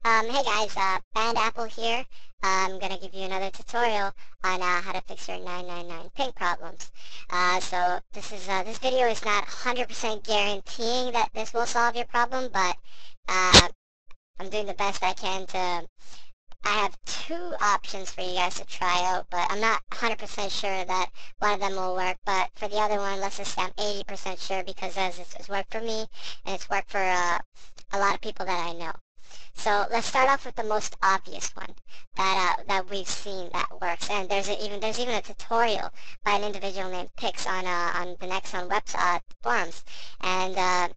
Hey guys, Band Apple here. I'm gonna give you another tutorial on how to fix your 999 ping problems. So this video is not 100% guaranteeing that this will solve your problem, but I'm doing the best I can to. I have two options for you guys to try out, but I'm not 100% sure that one of them will work. But for the other one, let's just say I'm 80% sure because as it's worked for me and it's worked for a lot of people that I know. So let's start off with the most obvious one that we've seen that works, and there's even a tutorial by an individual named Pix on the Nexon website forums, and I'm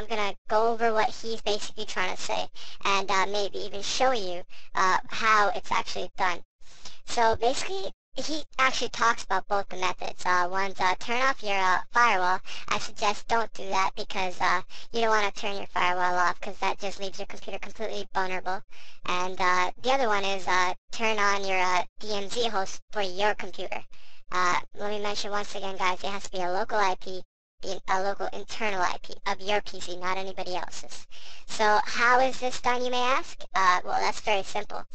gonna go over what he's basically trying to say, and maybe even show you how it's actually done. So basically, he actually talks about both the methods. One's turn off your firewall. I suggest don't do that because you don't want to turn your firewall off because that just leaves your computer completely vulnerable. And the other one is turn on your DMZ host for your computer. Let me mention once again, guys, it has to be a local IP, a local internal IP of your PC, not anybody else's. So how is this done, you may ask? Well, that's very simple.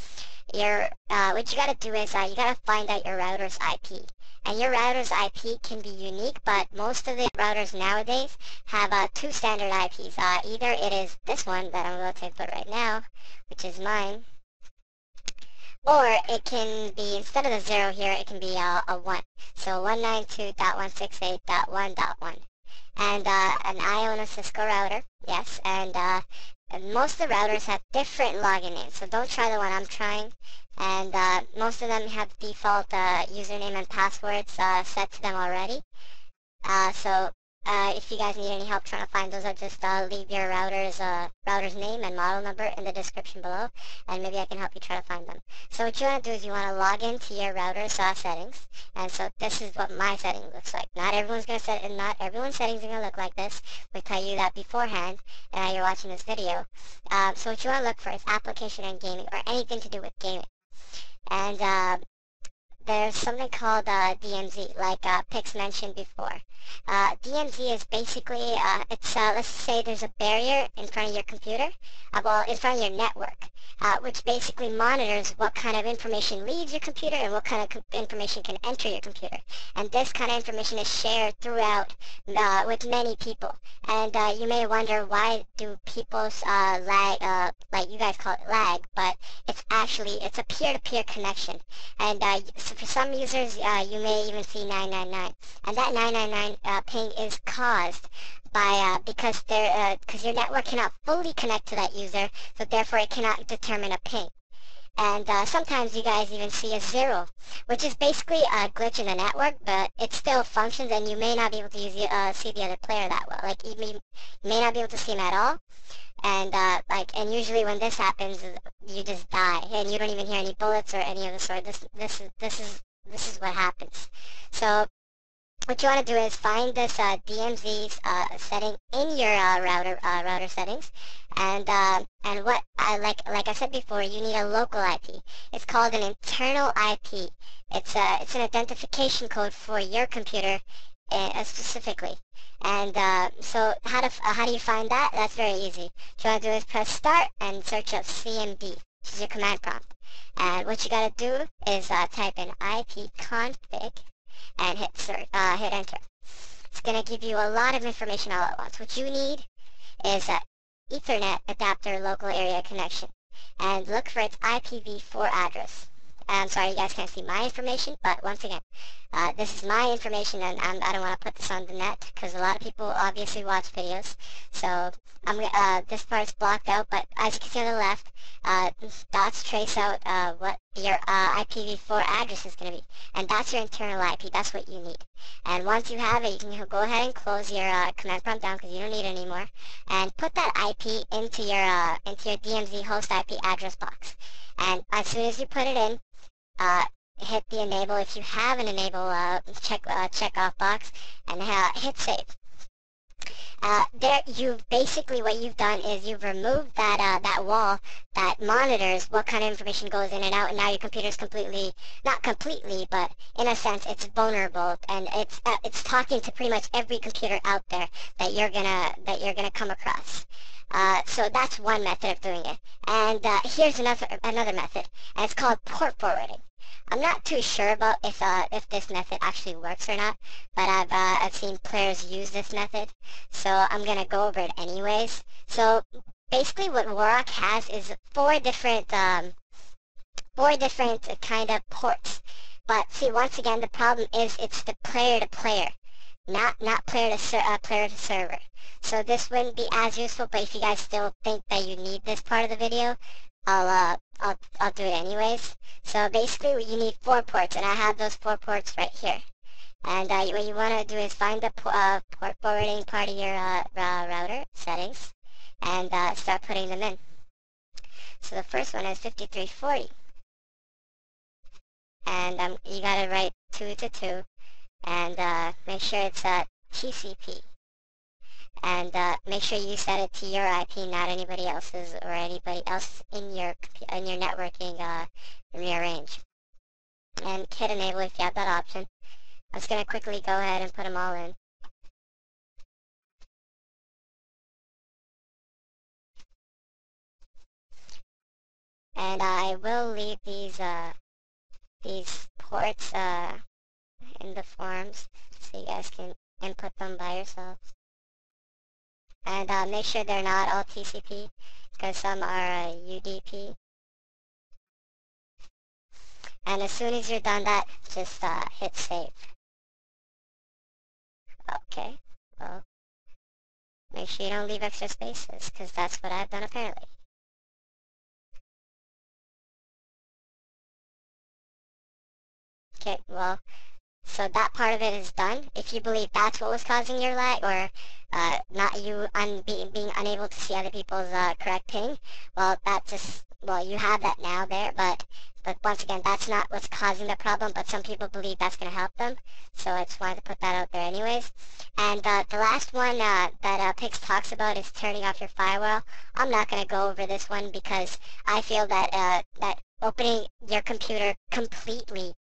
What you gotta do is you gotta find out your router's IP. And your router's IP can be unique, but most of the routers nowadays have two standard IPs. Either it is this one that I'm going to put right now, which is mine, or it can be, instead of the 0 here, it can be a 1. So 192.168.1.1. And I own a Cisco router, yes, and most of the routers have different login names, so don't try the one I'm trying. And most of them have default username and passwords set to them already. So if you guys need any help trying to find those, I'll just leave your router's name and model number in the description below, and maybe I can help you try to find them. So what you want to do is you want to log into your router's settings, and so this is what my setting looks like. Not everyone's settings are going to look like this. We tell you that beforehand, and you're watching this video. So what you want to look for is application and gaming, or anything to do with gaming. And there's something called DMZ, like Pix mentioned before. DMZ is basically, let's say there's a barrier in front of your computer, in front of your network, which basically monitors what kind of information leaves your computer and what kind of information can enter your computer. And this kind of information is shared throughout with many people. And you may wonder, why do people's lag, like you guys call it lag, but it's a peer-to-peer connection. And so for some users, you may even see 999. And that 999 ping is caused by because your network cannot fully connect to that user, so therefore it cannot determine a ping. And sometimes you guys even see a 0, which is basically a glitch in the network, but it still functions, and you may not be able to see the other player that well. Like, you may not be able to see him at all. And and usually when this happens, you just die, and you don't even hear any bullets or any of the sort. This is what happens. So what you want to do is find this DMZ setting in your router settings, and what like I said before, you need a local IP. It's called an internal IP. It's an identification code for your computer specifically. And so how do you find that? That's very easy. What you want to do is press start and search up CMD, which is your command prompt. And what you got to do is type in ipconfig and hit enter. It's going to give you a lot of information all at once. What you need is an Ethernet adapter local area connection, and look for its IPv4 address. I'm sorry you guys can't see my information, but once again, this is my information, and I don't want to put this on the net because a lot of people obviously watch videos. So this part's blocked out, but as you can see on the left, dots trace out what your IPv4 address is going to be, and that's your internal IP. That's what you need. And once you have it, you can go ahead and close your command prompt down because you don't need it anymore, and put that IP into your DMZ host IP address box. And as soon as you put it in, hit the enable if you have an enable check off box, and hit save. Basically what you've done is you've removed that wall that monitors what kind of information goes in and out, and now your computer's completely, not completely, but in a sense it's vulnerable, and it's talking to pretty much every computer out there that you're gonna come across. So that's one method of doing it. And here's another method, and it's called port forwarding. I'm not too sure about if this method actually works or not, but I've seen players use this method, so I'm gonna go over it anyways. So basically, what Warrock has is four different kind of ports. But see, once again, the problem is it's the player to player, not player to server. So this wouldn't be as useful. But if you guys still think that you need this part of the video, I'll do it anyways. So basically you need 4 ports, and I have those 4 ports right here. And what you want to do is find the port forwarding part of your router settings, and start putting them in. So the first one is 5340, and you gotta write 2 to 2, and make sure it's TCP. And make sure you set it to your IP, not anybody else's or anybody else in your networking in your range. And hit enable if you have that option. I'm just gonna quickly go ahead and put them all in. And I will leave these ports in the forums so you guys can input them by yourselves. And make sure they're not all TCP, because some are UDP. And as soon as you're done that, just hit save. Okay, well, make sure you don't leave extra spaces, because that's what I've done apparently. Okay, well, so that part of it is done. If you believe that's what was causing your lag, or not you being unable to see other people's correct ping, well, you have that now there, but once again, that's not what's causing the problem, but some people believe that's going to help them, so I just wanted to put that out there anyways. And the last one that Pix talks about is turning off your firewall. I'm not going to go over this one because I feel that that opening your computer completely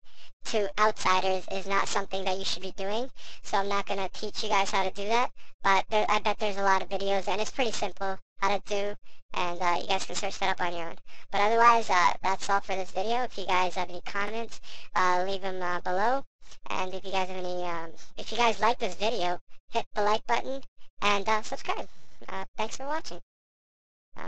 to outsiders is not something that you should be doing, so I'm not going to teach you guys how to do that, but I bet there's a lot of videos, and it's pretty simple how to do, and you guys can search that up on your own. But otherwise, that's all for this video. If you guys have any comments, leave them below, and if you guys have any, if you guys like this video, hit the like button, and subscribe. Thanks for watching.